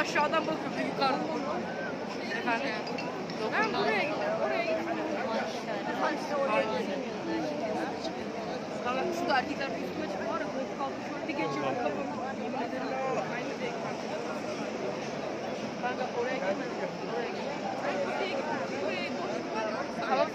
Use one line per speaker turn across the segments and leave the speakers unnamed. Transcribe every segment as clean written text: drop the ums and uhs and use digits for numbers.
aşağıdan bakıyor, yukarıdan bakıyor. Efendim? Ben buraya gidiyorum, oraya gidiyorum. Maşallah. Şu da erkekler bir üstüme çıkıyor, var ya, koltuk altı şöyle bir geçiyor, kafamı. Yemin ederim, aynı şey kanka. Ben de oraya gitmedim, oraya gitmedim. Oraya gitmedim, oraya gitmedim. Tamam.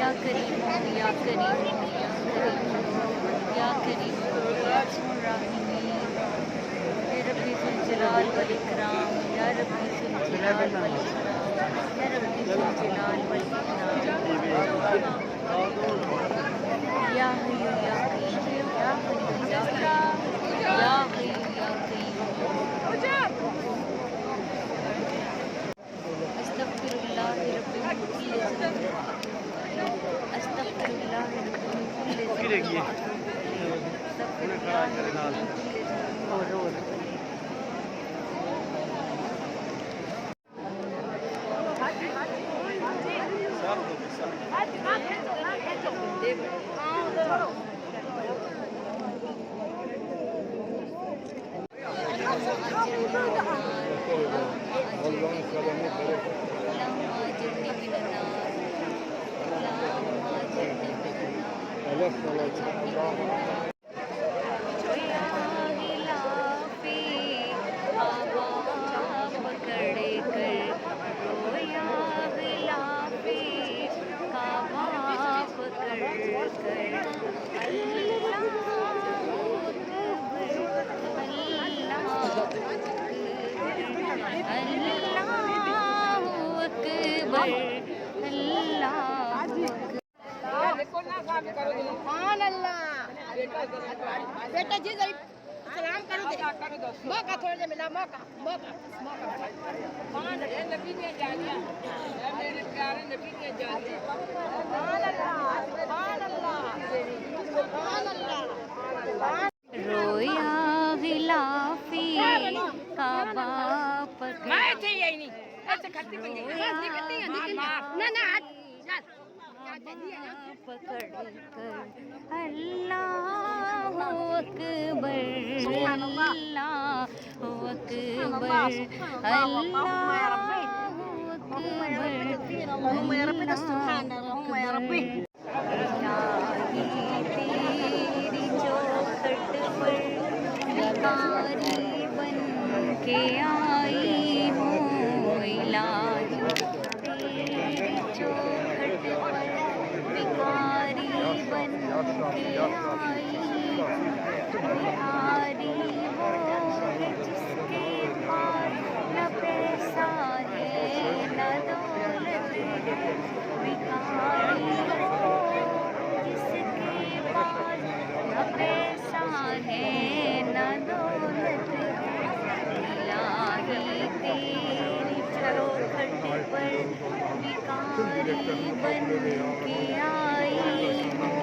या करीम या करीम या करीम या रहीम या रब्बी जुल जलाल वल इकराम या रब्बी जुल जलाल वल इकराम या रब्बी जुल जलाल वल इकराम या हय्यु या कय्यूम या हय्यु या कय्यूम या हय्यु या कय्यूम अस्तगफिरुल्लाह रब्बिल कुल्ली ज़ंब अस्तगफिरुल्लाह रब्बिल कुल्ली ज़ंब अस्तगफिरुल्लाह रब्बिल कुल्ली ज़ंब
बेटा जी सलाम करो दे मौका थोड़ा सा मिला मौका मौका मौका नबी ने जा दिया मेरे प्यारे नबी ने जा दिया सुभान अल्लाह
रोया गिलाफी काबा पकड़
मैं थे यही नहीं ऐसे खत्ती बन गई ना ना
पकड़ कर अल्लाह अकबर अल्लाह अकबर तेरी चौखट पर भिखारी बन के आई हूँ इलाही तेरी चौखट पर भिखारी बन के आई भिखारी वो जिसके पास न पैसा है न दौलत है भिखारी वो जिसके पास न पैसा है न दौलत है इलाही तेरी चौखट पर भिखारी बन के आई हूँ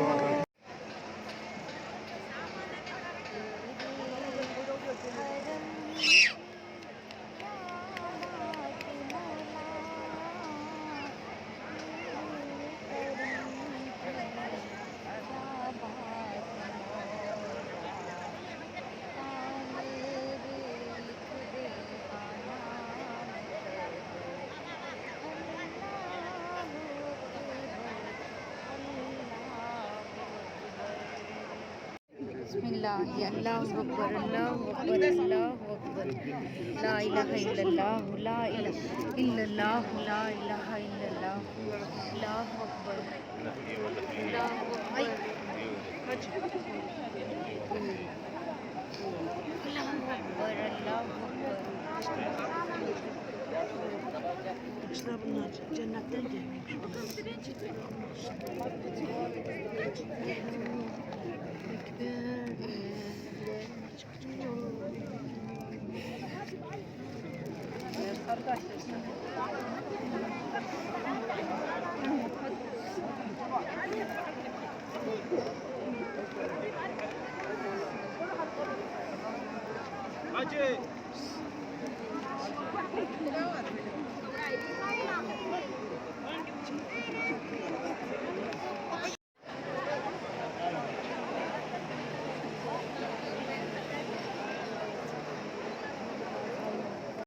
बिस्मिल्लाह अल्लाहु अकबर अल्लाहु अकबर अल्लाहु अकबर ला इलाहा इल्लल्लाह ला इलाहा इल्लल्लाह ला इलाहा इल्लल्लाह अल्लाहु अकबर अल्लाहु अकबर अल्लाहु अकबर अल्लाहु Akbar
arkadaşlar bunlar cennetten gelmiş.
Hacı.